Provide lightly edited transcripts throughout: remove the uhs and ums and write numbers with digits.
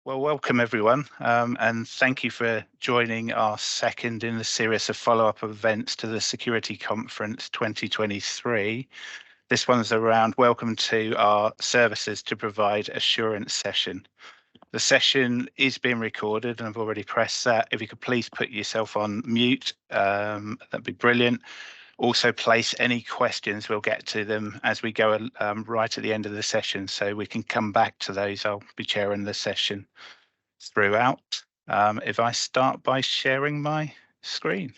Well, welcome everyone, and thank you for joining our second in the series of follow-up events to the Security Conference 2023. This one's around welcome to our services to provide assurance session. The session is being recorded and I've already pressed that. If you could please put yourself on mute, that'd be brilliant. Also place any questions, we'll get to them as we go right at the end of the session, so we can come back to those. I'll be chairing the session throughout. If I start by sharing my screen.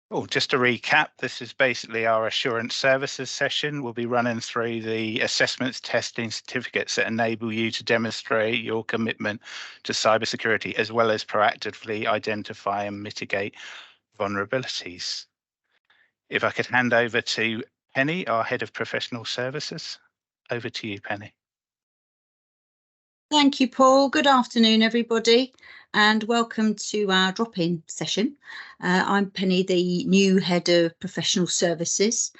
Oh, just to recap, this is basically our assurance services session. We'll be running through the assessments, testing, certificates that enable you to demonstrate your commitment to cybersecurity, as well as proactively identify and mitigate vulnerabilities. If I could hand over to Penny, our Head of Professional Services. Over to you, Penny. Thank you, Paul. Good afternoon, everybody, and welcome to our drop-in session. I'm Penny, the new Head of Professional Services,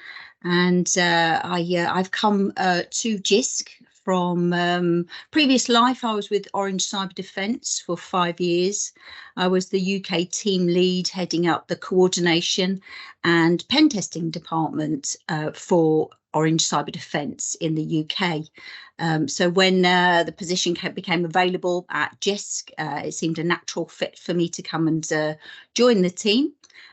and I've come to Jisc from previous life. I was with Orange Cyber Defence for 5 years. I was the UK team lead heading up the coordination and pen testing department for Orange Cyber Defence in the UK. So when the position became available at Jisc, it seemed a natural fit for me to come and join the team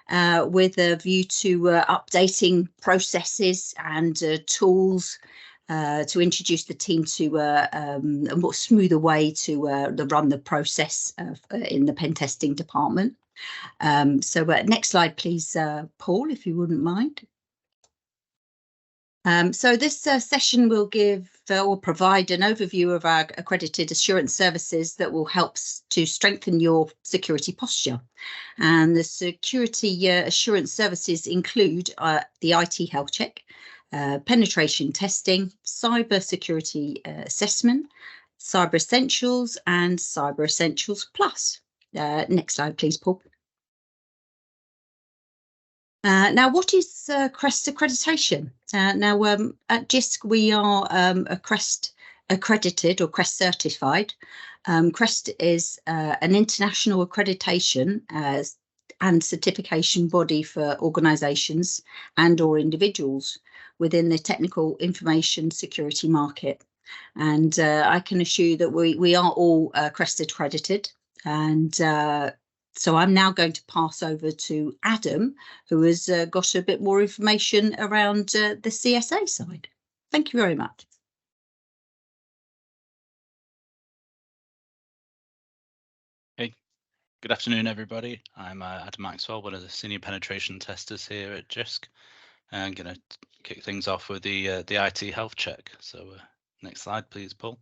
with a view to updating processes and tools to introduce the team to a more smoother way to run the process in the pen testing department. So next slide, please, Paul, if you wouldn't mind. So this session will give or provide an overview of our accredited assurance services that will help to strengthen your security posture. And the security assurance services include the IT health check, penetration testing, cyber security assessment, cyber essentials, and cyber essentials plus. Next slide, please, Paul. Now, what is Crest accreditation? Now, at Jisc, we are a Crest accredited or Crest certified. Crest is an international accreditation and certification body for organisations and or individuals within the technical information security market. And I can assure you that we are all Crest accredited, and so I'm now going to pass over to Adam, who has got a bit more information around the CSA side. Thank you very much. Hey, good afternoon, everybody. I'm Adam Maxwell, one of the senior penetration testers here at Jisc. I'm going to kick things off with the IT health check. So next slide, please, Paul.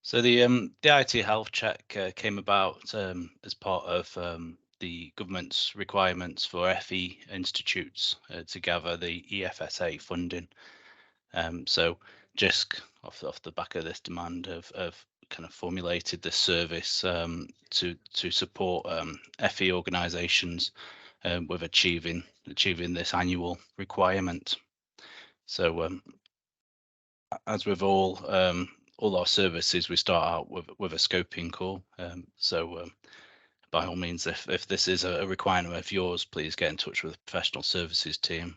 So the IT health check came about as part of the government's requirements for FE institutes to gather the EFSA funding. So Jisc, off the back of this demand, have kind of formulated this service to support FE organisations with achieving this annual requirement. So as with all our services, we start out with a scoping call. So by all means, if this is a requirement of yours, please get in touch with the professional services team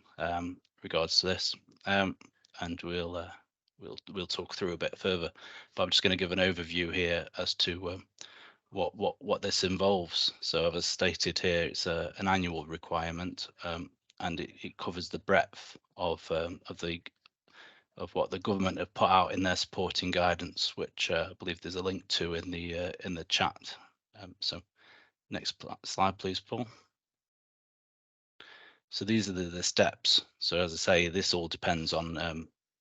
regards to this, and we'll talk through a bit further. But I'm just going to give an overview here as to what this involves. So as stated here, it's an annual requirement, and it covers the breadth of what the government have put out in their supporting guidance, which I believe there's a link to in the chat. So next slide, please, Paul. So these are the steps. So as I say, this all depends on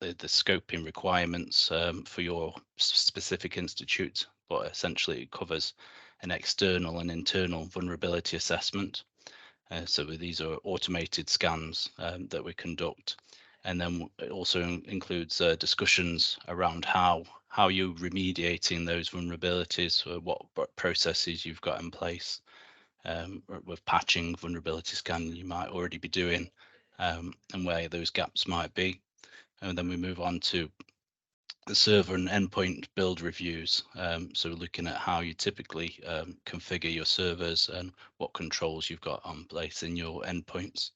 the scoping requirements for your specific institute, but essentially it covers an external and internal vulnerability assessment. So these are automated scans that we conduct. And then it also includes discussions around how you're remediating those vulnerabilities, what processes you've got in place, with patching, vulnerability scanning you might already be doing, and where those gaps might be. And then we move on to the server and endpoint build reviews. So looking at how you typically configure your servers and what controls you've got on place in your endpoints.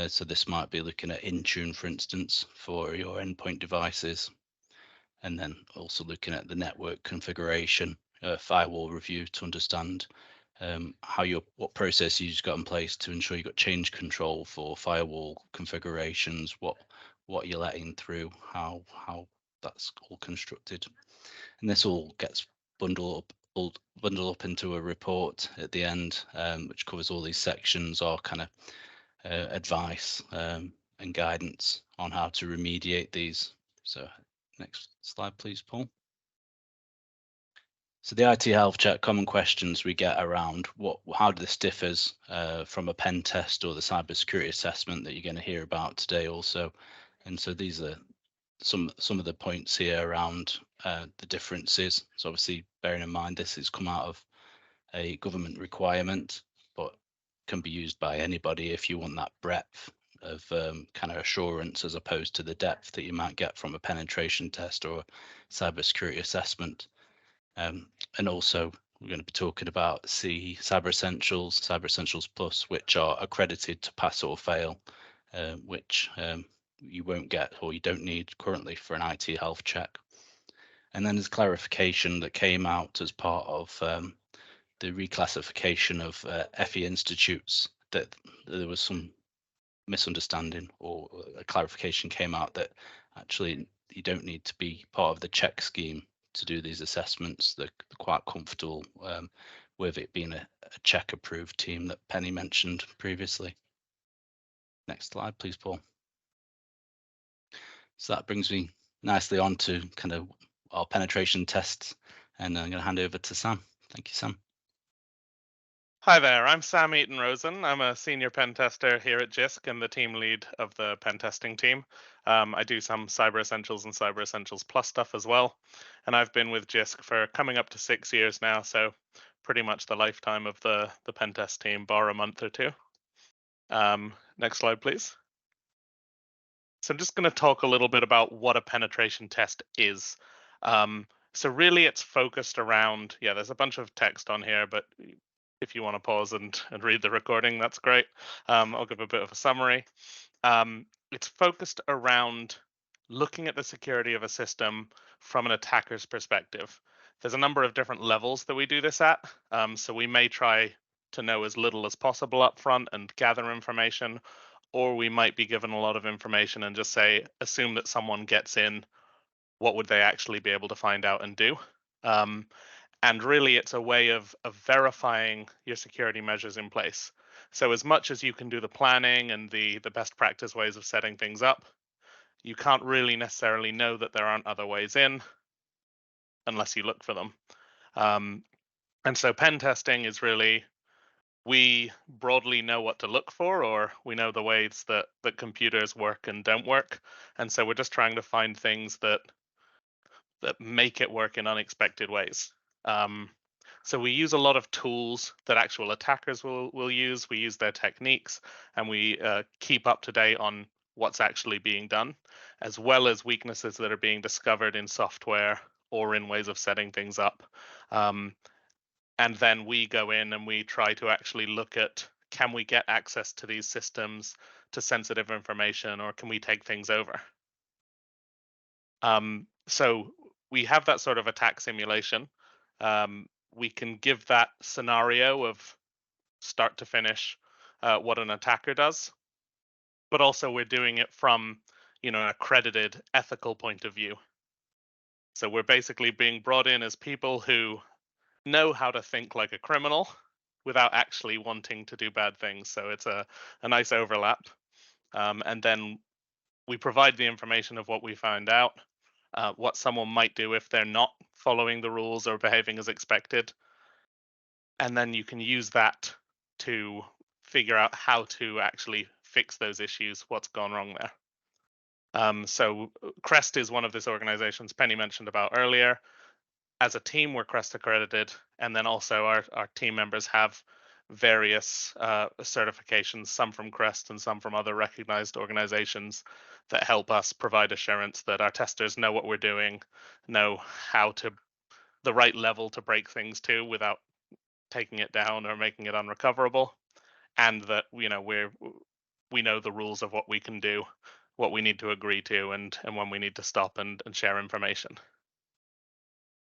So this might be looking at Intune, for instance, for your endpoint devices, and then also looking at the network configuration, firewall review to understand what processes you've got in place to ensure you've got change control for firewall configurations, what you're letting through, how that's all constructed. And this all gets bundled up into a report at the end, which covers all these sections or kind of advice and guidance on how to remediate these. So next slide, please, Paul. So the IT health check common questions we get around how this differs from a pen test or the cybersecurity assessment that you're going to hear about today also. And so these are some of the points here around the differences. So obviously bearing in mind this has come out of a government requirement, but can be used by anybody if you want that breadth of kind of assurance as opposed to the depth that you might get from a penetration test or cybersecurity assessment. And also we're going to be talking about Cyber Essentials Plus, which are accredited to pass or fail, which you won't get or you don't need currently for an IT health check. And then there's clarification that came out as part of the reclassification of FE institutes, that there was some misunderstanding or a clarification came out that actually you don't need to be part of the check scheme to do these assessments. They're quite comfortable with it being a check approved team that Penny mentioned previously. Next slide, please, Paul. So that brings me nicely on to kind of our penetration tests, and I'm going to hand over to Sam. Thank you, Sam. Hi there, I'm Sam Eaton-Rosen. I'm a senior pen tester here at Jisc and the team lead of the pen testing team. I do some Cyber Essentials and Cyber Essentials Plus stuff as well. And I've been with Jisc for coming up to 6 years now, so pretty much the lifetime of the pen test team, bar a month or two. Next slide, please. So I'm just going to talk a little bit about what a penetration test is. So really it's focused around, there's a bunch of text on here, but if you want to pause and read the recording, that's great. I'll give a bit of a summary. It's focused around looking at the security of a system from an attacker's perspective. There's a number of different levels that we do this at. So we may try to know as little as possible up front and gather information, or we might be given a lot of information and just say, assume that someone gets in, what would they actually be able to find out and do? And really, it's a way of verifying your security measures in place. So as much as you can do the planning and the best practice ways of setting things up, you can't really necessarily know that there aren't other ways in unless you look for them. And so pen testing is really, we broadly know what to look for, or we know the ways that computers work and don't work. And so we're just trying to find things that make it work in unexpected ways. So we use a lot of tools that actual attackers will use. We use their techniques, and we keep up to date on what's actually being done, as well as weaknesses that are being discovered in software or in ways of setting things up. And then we go in and we try to actually look at, can we get access to these systems, to sensitive information, or can we take things over? So we have that sort of attack simulation. We can give that scenario of start to finish what an attacker does, but also we're doing it from an accredited ethical point of view. So we're basically being brought in as people who know how to think like a criminal without actually wanting to do bad things. So it's a nice overlap. And then we provide the information of what we found out, what someone might do if they're not following the rules or behaving as expected. And then you can use that to figure out how to actually fix those issues, what's gone wrong there. So Crest is one of these organizations Penny mentioned about earlier. As a team, we're Crest accredited, and then also our team members have various certifications, some from Crest and some from other recognized organizations, that help us provide assurance that our testers know what we're doing, know how to the right level to break things to without taking it down or making it unrecoverable, and that we know the rules of what we can do, what we need to agree to, and when we need to stop and share information.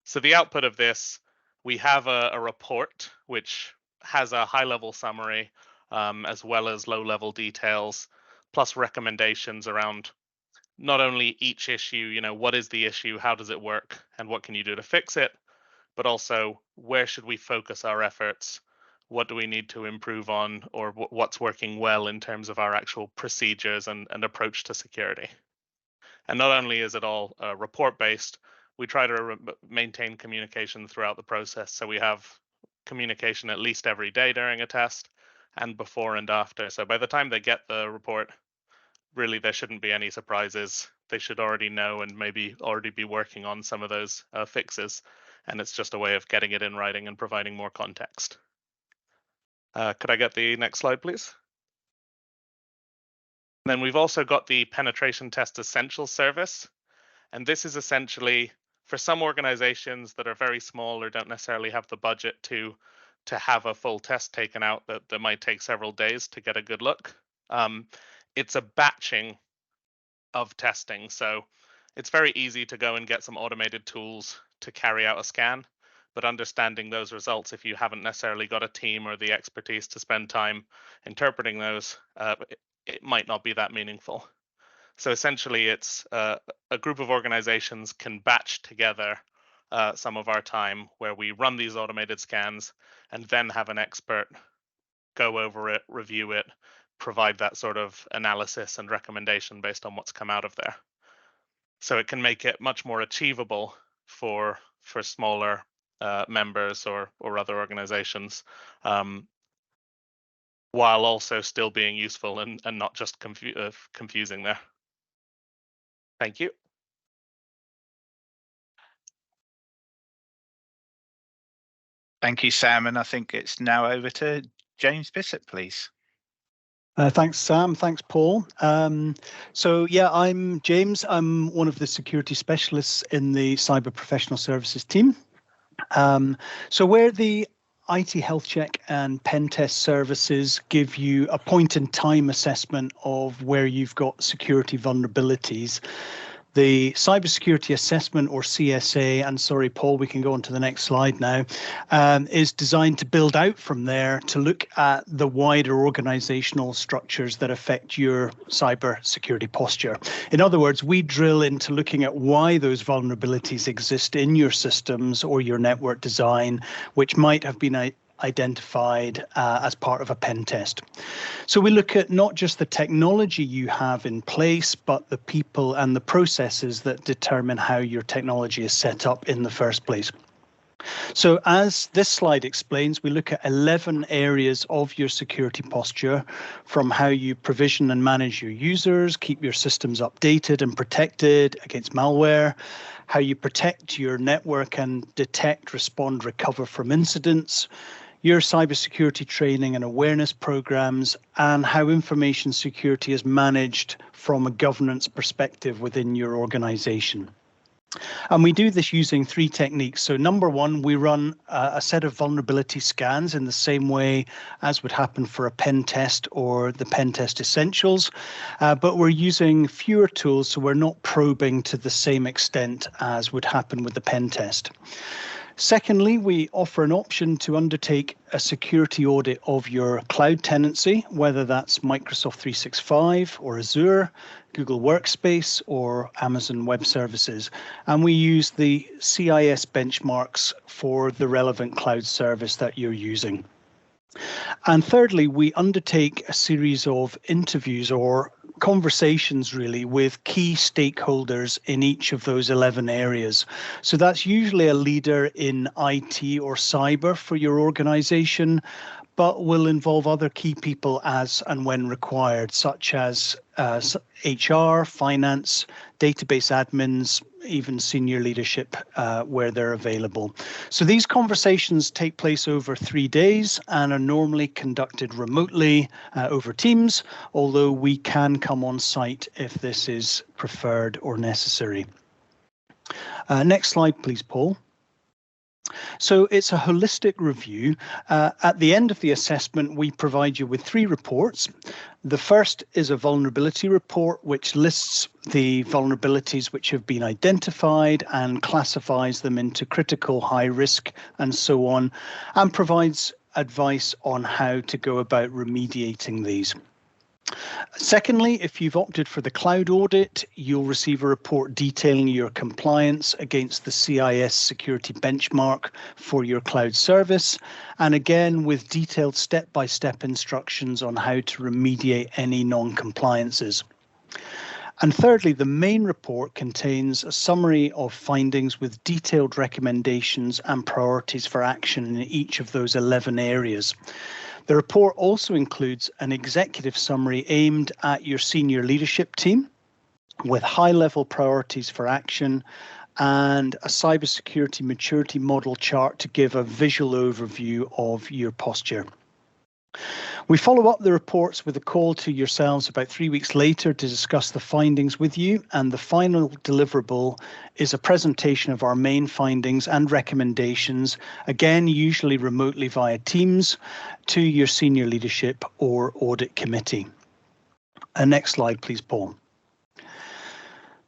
So the output of this, we have a report which has a high-level summary, as well as low-level details, plus recommendations around not only each issue, what is the issue, how does it work, and what can you do to fix it, but also where should we focus our efforts, what do we need to improve on, or what's working well in terms of our actual procedures and approach to security. And not only is it all report-based, we try to maintain communication throughout the process. So we have communication at least every day during a test and before and after. So by the time they get the report, really there shouldn't be any surprises. They should already know and maybe already be working on some of those fixes. And it's just a way of getting it in writing and providing more context. Could I get the next slide, please? Then we've also got the penetration test essentials service. And this is essentially for some organizations that are very small or don't necessarily have the budget to have a full test taken out that might take several days to get a good look. It's a batching of testing. So it's very easy to go and get some automated tools to carry out a scan, but understanding those results, if you haven't necessarily got a team or the expertise to spend time interpreting those, it might not be that meaningful. So essentially, it's a group of organizations can batch together some of our time where we run these automated scans and then have an expert go over it, review it, provide that sort of analysis and recommendation based on what's come out of there. So it can make it much more achievable for smaller members or other organizations, while also still being useful and not just confusing there. Thank you. Thank you, Sam. And I think it's now over to James Bissett, please. Thanks, Sam. Thanks, Paul. So yeah, I'm James. I'm one of the security specialists in the Cyber Professional Services team. So where the IT health check and pen test services give you a point-in-time assessment of where you've got security vulnerabilities, the cybersecurity assessment, or CSA, and sorry, Paul, we can go on to the next slide now, is designed to build out from there to look at the wider organizational structures that affect your cybersecurity posture. In other words, we drill into looking at why those vulnerabilities exist in your systems or your network design, which might have been identified as part of a pen test. So we look at not just the technology you have in place, but the people and the processes that determine how your technology is set up in the first place. So as this slide explains, we look at 11 areas of your security posture, from how you provision and manage your users, keep your systems updated and protected against malware, how you protect your network and detect, respond, recover from incidents, your cybersecurity training and awareness programs, and how information security is managed from a governance perspective within your organization. And we do this using 3 techniques. So number 1, we run a set of vulnerability scans in the same way as would happen for a pen test or the pen test essentials, but we're using fewer tools, so we're not probing to the same extent as would happen with the pen test. Secondly, we offer an option to undertake a security audit of your cloud tenancy, whether that's Microsoft 365 or Azure, Google Workspace or Amazon Web Services. And we use the CIS benchmarks for the relevant cloud service that you're using. And thirdly, we undertake a series of interviews or conversations really with key stakeholders in each of those 11 areas. So that's usually a leader in IT or cyber for your organization, but will involve other key people as and when required, such as HR, finance, database admins, even senior leadership where they're available. So these conversations take place over 3 days and are normally conducted remotely over Teams, although we can come on site if this is preferred or necessary. Next slide, please, Paul. So it's a holistic review. At the end of the assessment, we provide you with 3 reports. The first is a vulnerability report, which lists the vulnerabilities which have been identified and classifies them into critical, high risk, and so on, and provides advice on how to go about remediating these. Secondly, if you've opted for the cloud audit, you'll receive a report detailing your compliance against the CIS security benchmark for your cloud service, and again with detailed step-by-step instructions on how to remediate any non-compliances. And thirdly, the main report contains a summary of findings with detailed recommendations and priorities for action in each of those 11 areas. The report also includes an executive summary aimed at your senior leadership team with high-level priorities for action and a cybersecurity maturity model chart to give a visual overview of your posture. We follow up the reports with a call to yourselves about 3 weeks later to discuss the findings with you, and the final deliverable is a presentation of our main findings and recommendations, again usually remotely via Teams, to your senior leadership or audit committee. Next slide, please, Paul.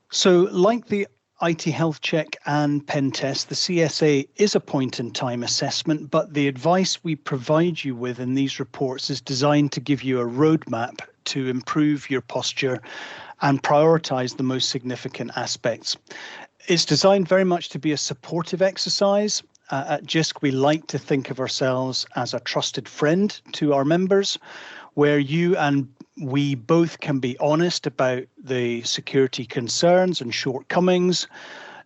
So like the IT health check and pen test, the CSA is a point-in-time assessment, but the advice we provide you with in these reports is designed to give you a roadmap to improve your posture and prioritise the most significant aspects. It's designed very much to be a supportive exercise. At Jisc, we like to think of ourselves as a trusted friend to our members, where you and we both can be honest about the security concerns and shortcomings,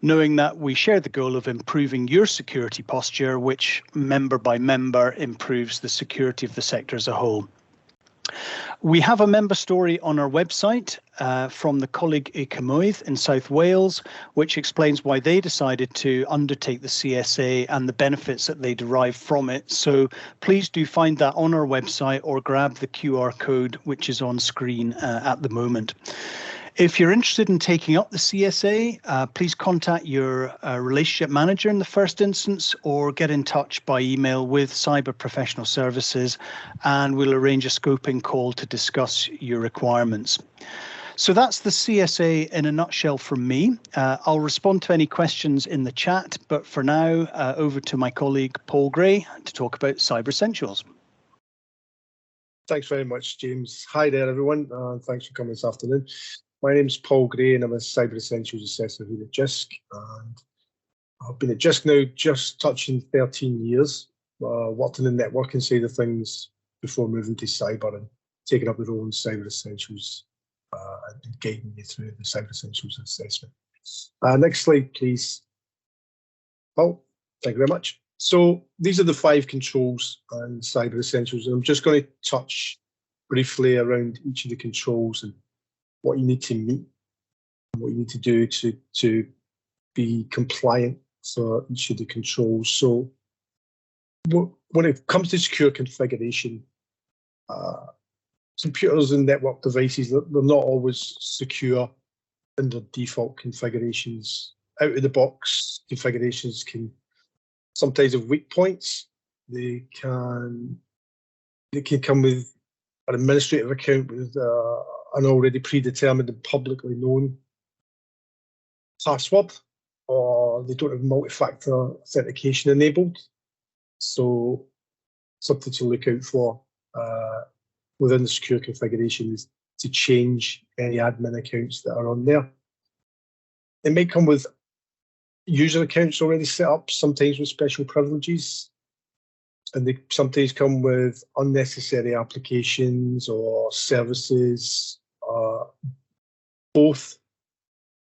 knowing that we share the goal of improving your security posture, which member by member improves the security of the sector as a whole. We have a member story on our website from the Coleg y Cymoedd in South Wales, which explains why they decided to undertake the CSA and the benefits that they derive from it. So please do find that on our website or grab the QR code, which is on screen at the moment. If you're interested in taking up the CSA, please contact your relationship manager in the first instance or get in touch by email with Cyber Professional Services and we'll arrange a scoping call to discuss your requirements. So that's the CSA in a nutshell from me. I'll respond to any questions in the chat, but for now, over to my colleague Paul Gray to talk about Cyber Essentials. Thanks very much, James. Hi there, everyone. Thanks for coming this afternoon. My name's Paul Gray and I'm a Cyber Essentials Assessor here at Jisc. And I've been at Jisc now just touching 13 years. Worked in the networking side of things before moving to cyber and taking up the role in Cyber Essentials and guiding you through the Cyber Essentials assessment. Next slide, please. Paul, thank you very much. So these are the 5 controls and Cyber Essentials, and I'm just going to touch briefly around each of the controls and what you need to meet and what you need to do to be compliant for each of the controls. So when it comes to secure configuration, computers and network devices, they're not always secure in their default configurations. Out of the box configurations can sometimes have weak points. They can come with an administrative account with an already predetermined and publicly known password, or they don't have multi-factor authentication enabled. So something to look out for within the secure configuration is to change any admin accounts that are on there. It may come with user accounts already set up, sometimes with special privileges, and they sometimes come with unnecessary applications or services. Both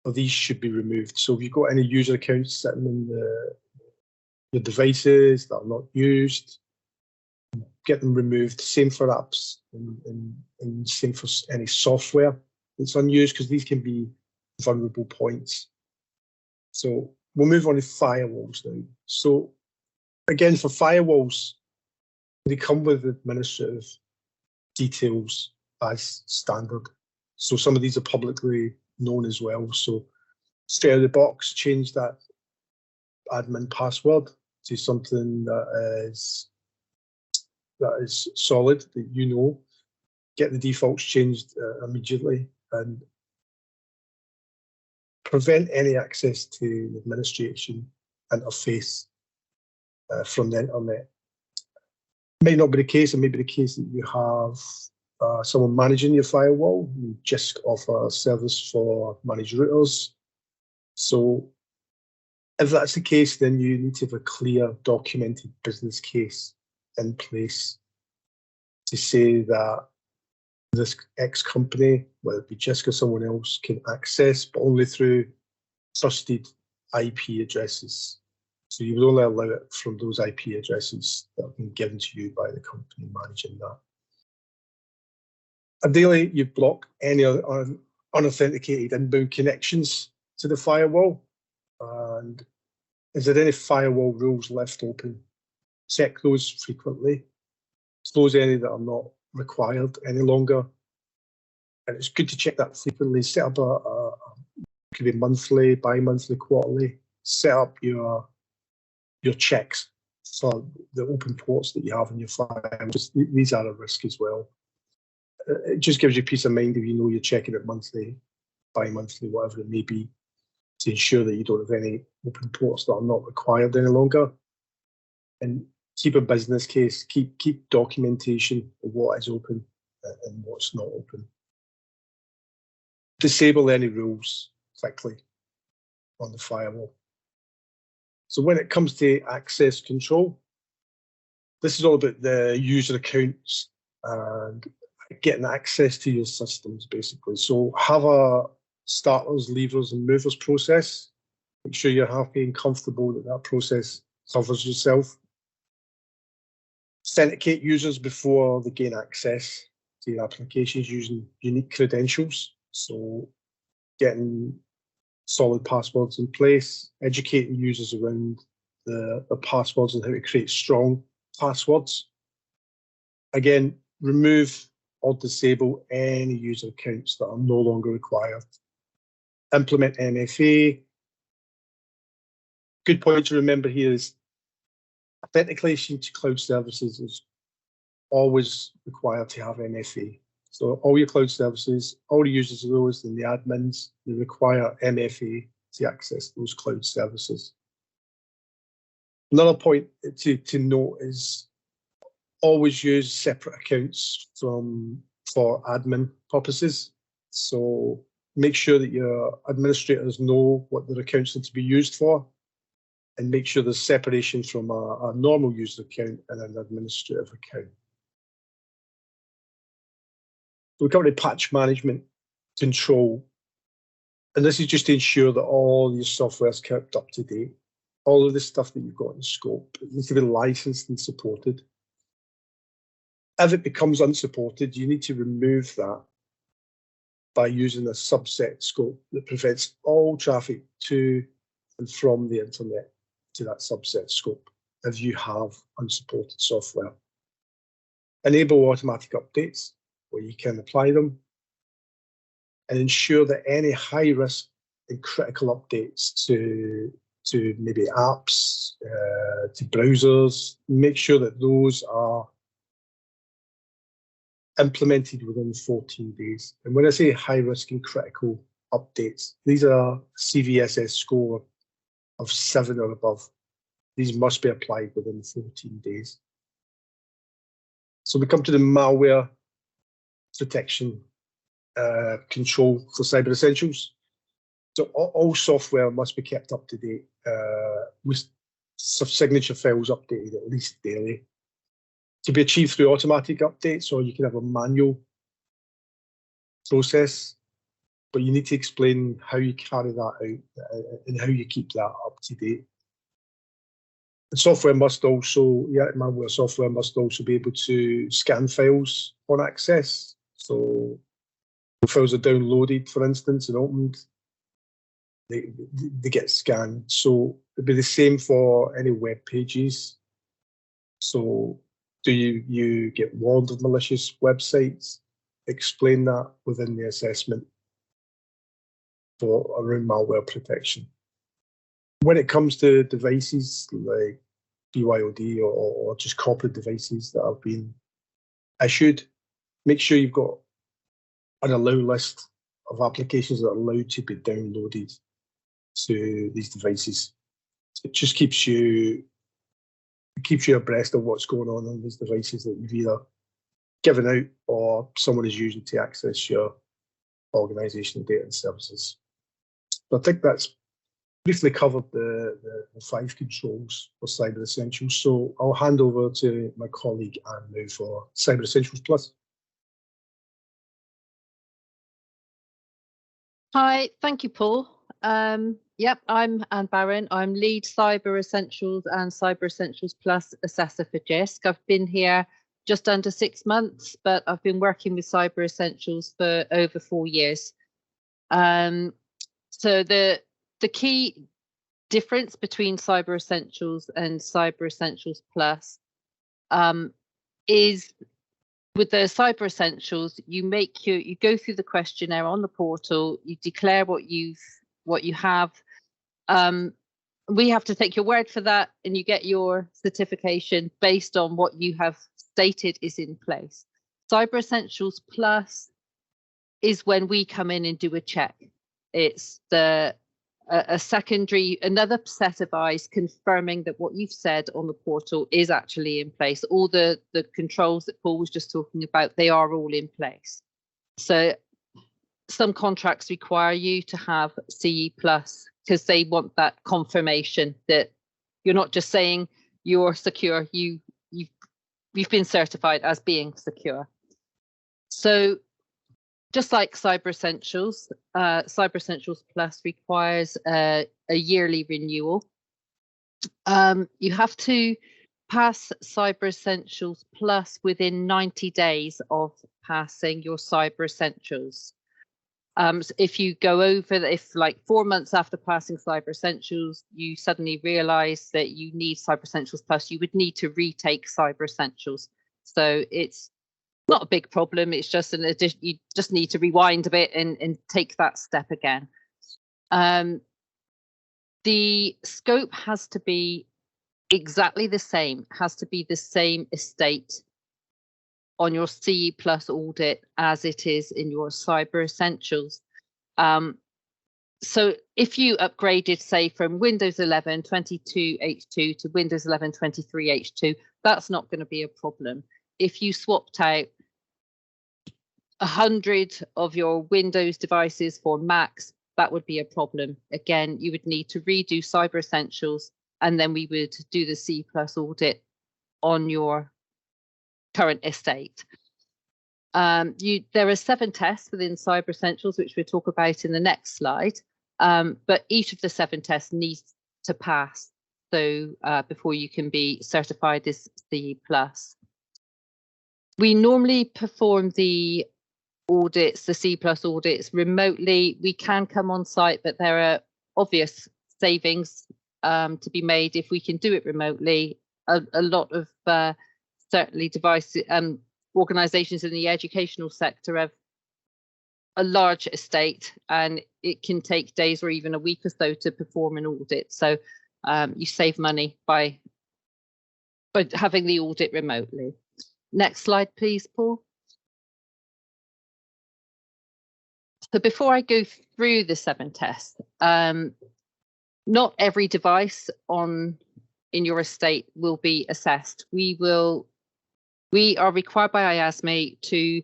of these should be removed. So if you've got any user accounts sitting in your devices that are not used, get them removed. Same for apps and same for any software that's unused, because these can be vulnerable points. So we'll move on to firewalls now. So again, for firewalls, they come with administrative details as standard. So some of these are publicly known as well. So straight out of the box, change that admin password to something that is solid, that you know. Get the defaults changed immediately, and prevent any access to the administration interface from the internet. May not be the case. It may be the case that you have someone managing your firewall. Jisc offer a service for managed routers. So if that's the case, then you need to have a clear, documented business case in place to say that this X company, whether it be Jisc or someone else, can access, but only through trusted IP addresses. So you would only allow it from those IP addresses that have been given to you by the company managing that. Ideally, you block any unauthenticated inbound connections to the firewall. And is there any firewall rules left open? Check those frequently. Close any that are not required any longer. And it's good to check that frequently. Set up could be monthly, bi-monthly, quarterly. Set up your checks for the open ports that you have in your firewall. These are a risk as well. It just gives you peace of mind if you know you're checking it monthly, bi-monthly, whatever it may be, to ensure that you don't have any open ports that are not required any longer. And keep a business case, keep documentation of what is open and what's not open. Disable any rules quickly on the firewall. So when it comes to access control, this is all about the user accounts and getting access to your systems, basically. So have a starters, leavers, and movers process. Make sure you're happy and comfortable that that process covers yourself. Authenticate users before they gain access to your applications using unique credentials. So getting solid passwords in place, educating users around the passwords and how to create strong passwords. Again, remove or disable any user accounts that are no longer required. Implement MFA. Good point to remember here is authentication to cloud services is always required to have MFA. So all your cloud services, all the users of those and the admins, they require MFA to access those cloud services. Another point to note is always use separate accounts for admin purposes. So make sure that your administrators know what their accounts are to be used for, and make sure there's separation from a normal user account and an administrative account. We come to patch management control, and this is just to ensure that all your software is kept up to date. All of the stuff that you've got in scope, it needs to be licensed and supported. If it becomes unsupported, you need to remove that by using a subset scope that prevents all traffic to and from the internet to that subset scope if you have unsupported software. Enable automatic updates where you can apply them, and ensure that any high risk and critical updates to maybe apps, to browsers, make sure that those are implemented within 14 days. And when I say high risk and critical updates, these are CVSS score of 7 or above. These must be applied within 14 days. So we come to the malware protection control for Cyber Essentials. So all software must be kept up to date with signature files updated at least daily. To be achieved through automatic updates, or you can have a manual process, but you need to explain how you carry that out and how you keep that up to date. The software must also, malware software must also be able to scan files on access. So if files are downloaded, for instance, and opened, they get scanned. So it'd be the same for any web pages. So do you get warned of malicious websites? Explain that within the assessment for around malware protection. When it comes to devices like BYOD or just corporate devices that have been issued, make sure you've got an allow list of applications that are allowed to be downloaded to these devices. It just keeps you abreast of what's going on these devices that you've either given out or someone is using to access your organizational data and services. So I think that's briefly covered the 5 controls for Cyber Essentials. So I'll hand over to my colleague Anne now for Cyber Essentials Plus. Hi, thank you, Paul. Yep, I'm Anne Barron. I'm lead Cyber Essentials and Cyber Essentials Plus assessor for Jisc. I've been here just under 6 months, but I've been working with Cyber Essentials for over 4 years. So the key difference between Cyber Essentials and Cyber Essentials Plus is with the Cyber Essentials, you go through the questionnaire on the portal, you declare what you have. We have to take your word for that, and you get your certification based on what you have stated is in place. Cyber Essentials Plus is when we come in and do a check. It's another set of eyes confirming that what you've said on the portal is actually in place. All the controls that Paul was just talking about, they are all in place. So some contracts require you to have CE Plus because they want that confirmation that you're not just saying you're secure, you've been certified as being secure. So just like Cyber Essentials, Cyber Essentials Plus requires a yearly renewal. You have to pass Cyber Essentials Plus within 90 days of passing your Cyber Essentials. So if you go over, if like 4 months after passing Cyber Essentials, you suddenly realise that you need Cyber Essentials Plus, you would need to retake Cyber Essentials. So it's not a big problem. It's just an addition. You just need to rewind a bit and take that step again. The scope has to be exactly the same. Has to be the same estate on your CE Plus audit as it is in your Cyber Essentials. So if you upgraded, say, from Windows 11 22H2 to Windows 11 23H2, that's not going to be a problem. If you swapped out 100 of your Windows devices for Macs, that would be a problem. Again, you would need to redo Cyber Essentials, and then we would do the C Plus audit on your current estate. There are 7 tests within Cyber Essentials, which we'll talk about in the next slide, but each of the 7 tests needs to pass before you can be certified as C Plus. We normally perform the audits, the C Plus audits, remotely. We can come on site, but there are obvious savings to be made if we can do it remotely. A lot of certainly devices, organisations in the educational sector have a large estate, and it can take days or even a week or so to perform an audit. So you save money by having the audit remotely. Next slide, please, Paul. So before I go through the 7 tests, not every device in your estate will be assessed. We are required by IASME to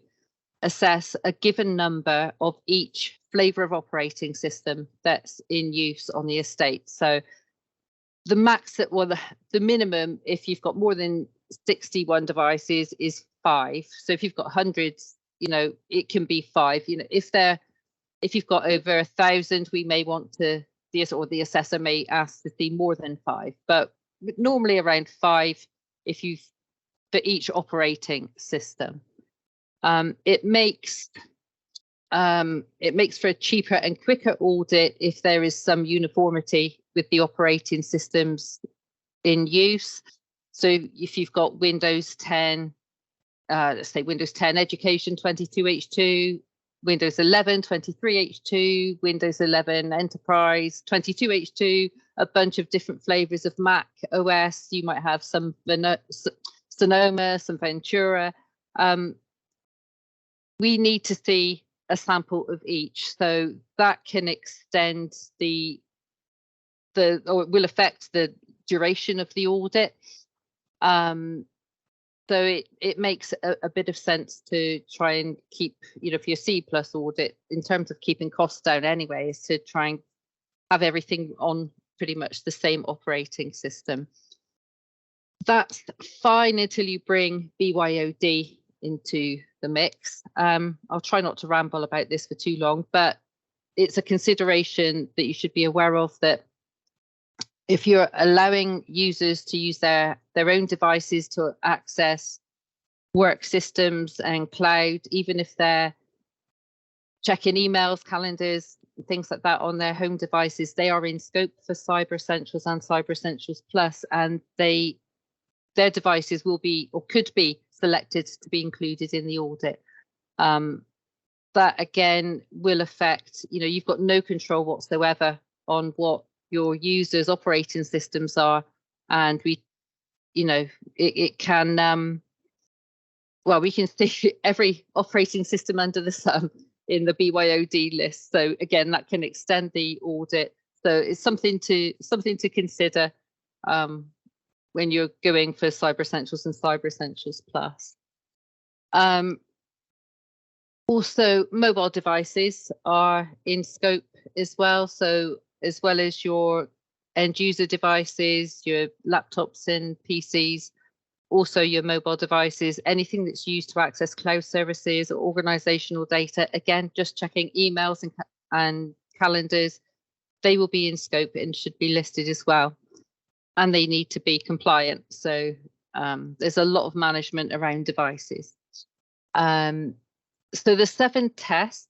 assess a given number of each flavour of operating system that's in use on the estate. So the the minimum, if you've got more than 61 devices, is 5. So if you've got hundreds, it can be 5. If you've got over 1,000, we may want to, the assessor may ask to see more than 5, but normally around 5 for each operating system. It makes It makes for a cheaper and quicker audit if there is some uniformity with the operating systems in use. So if you've got Windows 10, let's say Windows 10 Education 22H2, Windows 11 23H2, Windows 11 Enterprise 22H2, a bunch of different flavors of Mac OS. You might have some Sonoma, some Ventura. We need to see a sample of each, so that can extend or it will affect the duration of the audit. So it makes a bit of sense to try and keep, for your C+ audit, in terms of keeping costs down anyway, is to try and have everything on pretty much the same operating system. That's fine until you bring BYOD into the mix. I'll try not to ramble about this for too long, but it's a consideration that you should be aware of, that if you're allowing users to use their own devices to access work systems and cloud, even if they're checking emails, calendars, things like that on their home devices, they are in scope for Cyber Essentials and Cyber Essentials Plus, and their devices will be, or could be, selected to be included in the audit. That again will affect, you've got no control whatsoever on what your users' operating systems are, and it can we can see every operating system under the sun in the BYOD list. So again, that can extend the audit. So it's something to consider when you're going for Cyber Essentials and Cyber Essentials Plus. Also, mobile devices are in scope as well. So as well as your end user devices, your laptops and PCs, also your mobile devices, anything that's used to access cloud services or organizational data, again, just checking emails and calendars, they will be in scope and should be listed as well. And they need to be compliant. So there's a lot of management around devices. So the 7 tests,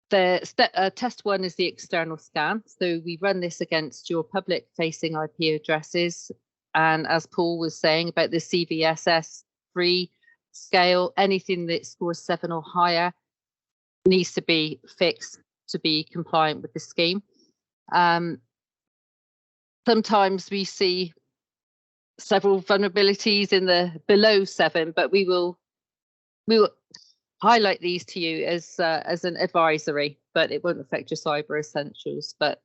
test 1 is the external scan. So we run this against your public facing IP addresses. And as Paul was saying about the CVSS 3 scale, anything that scores 7 or higher needs to be fixed to be compliant with the scheme. Sometimes we see several vulnerabilities in the below 7, but we will highlight these to you as an advisory, but it won't affect your Cyber Essentials, but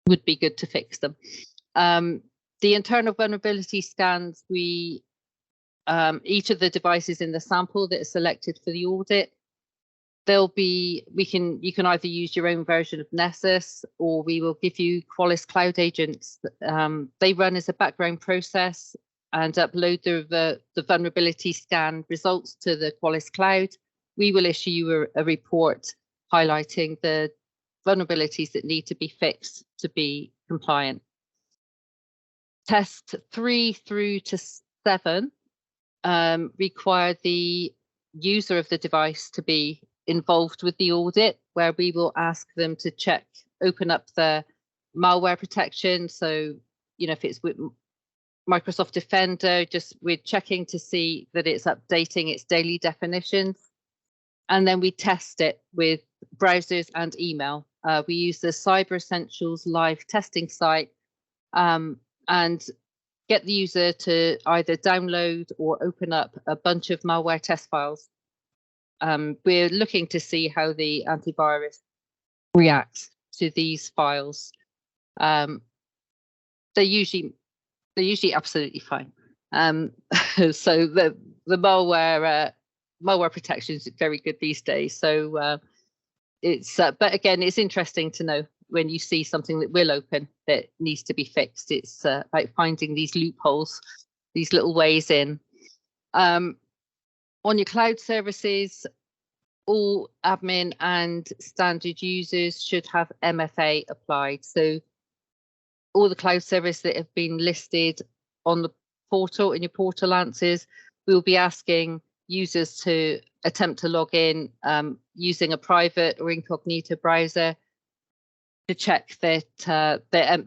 would be good to fix them. The internal vulnerability scans, each of the devices in the sample that are selected for the audit, you can either use your own version of Nessus, or we will give you Qualys Cloud Agents. They run as a background process and upload the vulnerability scan results to the Qualys Cloud. We will issue you a report highlighting the vulnerabilities that need to be fixed to be compliant. Test 3 through to 7 require the user of the device to be involved with the audit, where we will ask them to open up the malware protection. So, if it's with Microsoft Defender, we're checking to see that it's updating its daily definitions. And then we test it with browsers and email. We use the Cyber Essentials live testing site and get the user to either download or open up a bunch of malware test files. We're looking to see how the antivirus reacts to these files. They're usually absolutely fine. So the malware protection is very good these days. So but again, it's interesting to know when you see something that will open that needs to be fixed. It's about finding these loopholes, these little ways in. On your cloud services, all admin and standard users should have MFA applied. So all the cloud services that have been listed on the portal, in your portal answers, we'll be asking users to attempt to log in using a private or incognito browser to check that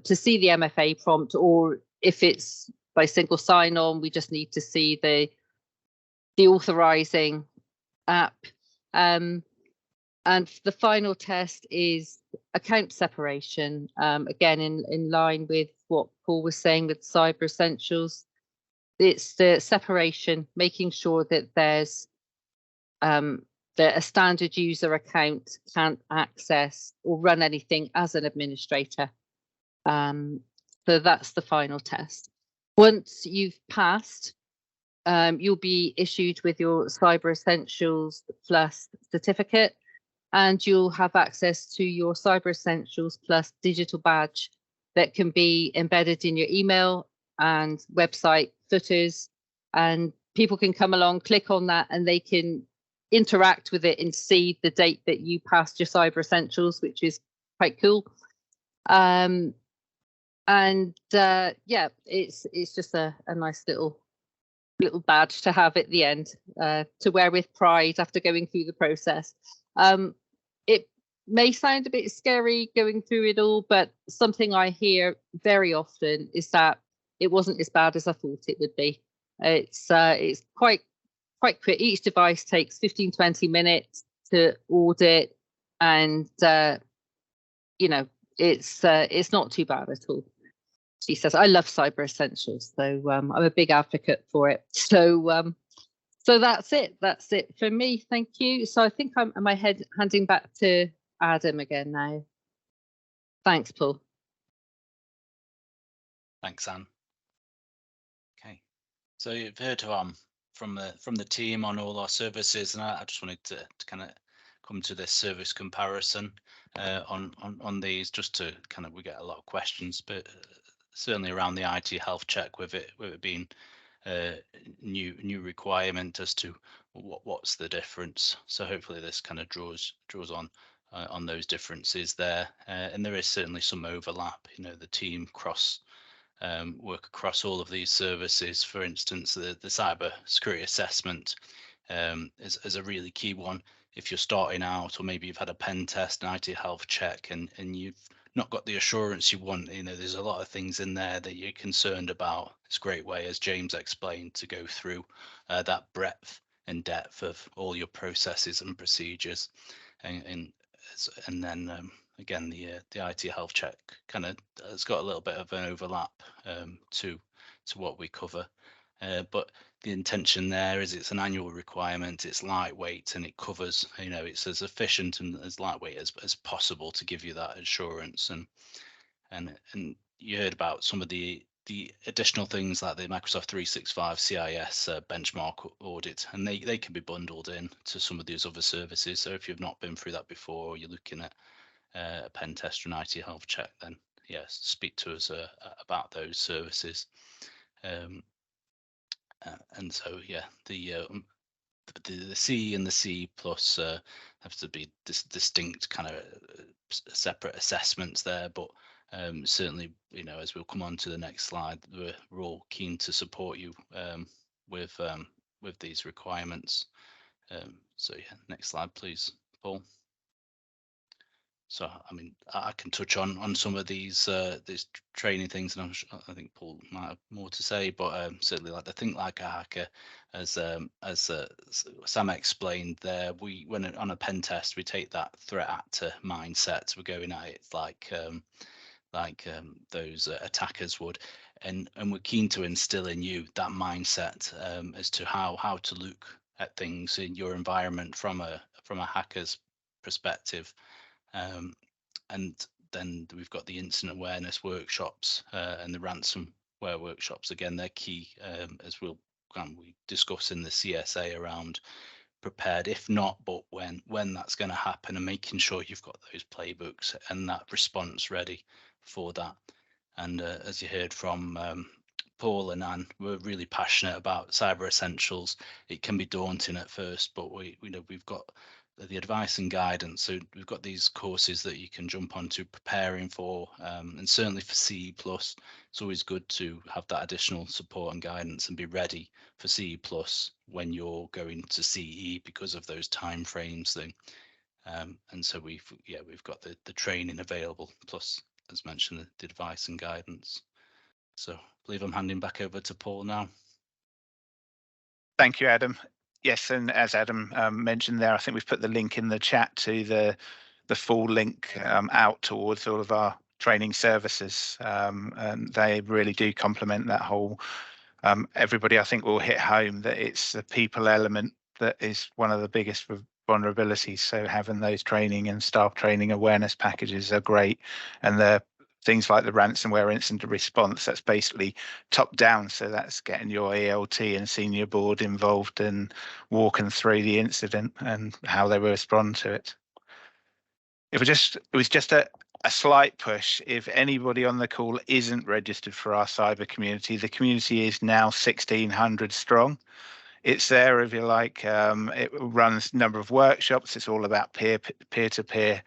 to see the MFA prompt, or if it's by single sign-on, we just need to see the authorizing app. And the final test is account separation. Again, in line with what Paul was saying with Cyber Essentials, it's the separation, making sure that there's that a standard user account can't access or run anything as an administrator. So that's the final test. Once you've passed, you'll be issued with your Cyber Essentials Plus certificate, and you'll have access to your Cyber Essentials Plus digital badge that can be embedded in your email and website footers, and people can come along, click on that, and they can interact with it and see the date that you passed your Cyber Essentials, which is quite cool. Yeah, it's just a nice little badge to have at the end, to wear with pride after going through the process. It may sound a bit scary going through it all, but something I hear very often is that it wasn't as bad as I thought it would be. It's quite quick. Each device takes 15-20 minutes to audit, and you know, it's not too bad at all. She says, I love Cyber Essentials, so I'm a big advocate for it. So that's it. That's it for me. Thank you. So I think I'm handing back to Adam again now. Thanks, Paul. Thanks, Anne. Okay, so you've heard from the team on all our services, and I just wanted to kind of come to this service comparison on these, just to kind of, we get a lot of questions, but certainly around the IT health check, with it being new requirement as to what's the difference. So hopefully this kind of draws on those differences there, and there is certainly some overlap. You know, the team work across all of these services. For instance, the cyber security assessment is a really key one. If you're starting out, or maybe you've had a pen test, an IT health check, and you've not got the assurance you want, you know, there's a lot of things in there that you're concerned about. It's a great way, as James explained, to go through that breadth and depth of all your processes and procedures, and then again, the IT health check kind of has got a little bit of an overlap to what we cover, but the intention there is it's an annual requirement, it's lightweight, and it covers, you know, it's as efficient and as lightweight as possible to give you that assurance. And you heard about some of the additional things like the Microsoft 365 CIS benchmark audit, and they can be bundled in to some of these other services. So if you've not been through that before, or you're looking at a pen test or an IT health check, then yes, speak to us about those services. And so yeah, the C and the C plus have to be distinct kind of separate assessments there, but certainly, you know, as we'll come on to the next slide, we're all keen to support you with these requirements. So yeah, next slide, please, Paul. So, I mean, I can touch on some of these training things, and I think Paul might have more to say, but certainly, like the Think Like a Hacker, as Sam explained there, when on a pen test, we take that threat actor mindset. We're going at it like those attackers would, and we're keen to instill in you that mindset as to how to look at things in your environment from a hacker's perspective. And then we've got the incident awareness workshops and the ransomware workshops. Again, they're key, as we discuss in the CSA, around prepared, if not, but when that's going to happen, and making sure you've got those playbooks and that response ready for that. And as you heard from Paul and Anne, we're really passionate about Cyber Essentials. It can be daunting at first, but we know we've got the advice and guidance. So we've got these courses that you can jump onto preparing for, and certainly for CE+, it's always good to have that additional support and guidance and be ready for CE+ when you're going to CE because of those time frames thing. And so we've got the training available, plus, as mentioned, the advice and guidance. So I believe I'm handing back over to Paul now. Thank you, Adam. Yes, and as Adam mentioned there, I think we've put the link in the chat to the full link out towards all of our training services, and they really do complement that whole. Everybody, I think, will hit home that it's the people element that is one of the biggest vulnerabilities. So having those training and staff training awareness packages are great, and the things like the ransomware incident response, that's basically top down. So that's getting your ELT and senior board involved and walking through the incident and how they will respond to it. It was just a slight push. If anybody on the call isn't registered for our cyber community, the community is now 1,600 strong. It's there if you like. It runs a number of workshops. It's all about peer-to-peer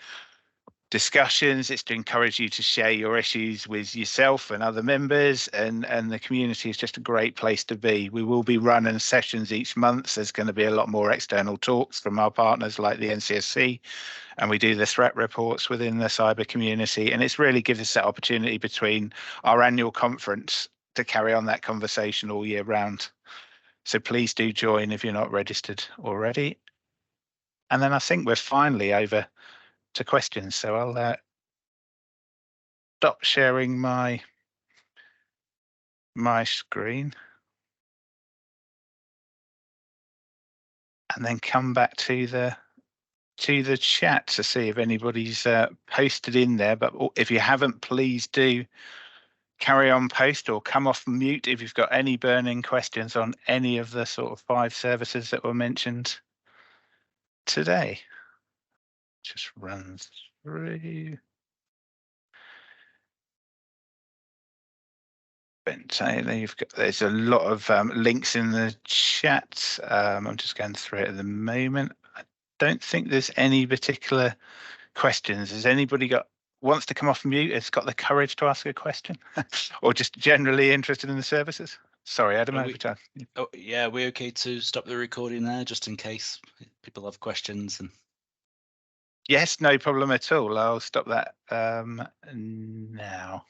discussions. It's to encourage you to share your issues with yourself and other members, and the community is just a great place to be. We will be running sessions each month. There's going to be a lot more external talks from our partners like the NCSC, and we do the threat reports within the cyber community, and it's really gives us that opportunity between our annual conference to carry on that conversation all year round. So please do join if you're not registered already. And then I think we're finally over to questions. So I'll stop sharing my screen and then come back to the chat to see if anybody's posted in there. But if you haven't, please do carry on post or come off mute if you've got any burning questions on any of the sort of 5 services that were mentioned today. Just run through. Taylor, there's a lot of links in the chat. I'm just going through it at the moment. I don't think there's any particular questions. Has anybody wants to come off mute, has got the courage to ask a question, or just generally interested in the services? Sorry, Adam, over to you. Oh, yeah, we're okay to stop the recording there, just in case people have questions. And yes, no problem at all. I'll stop that now.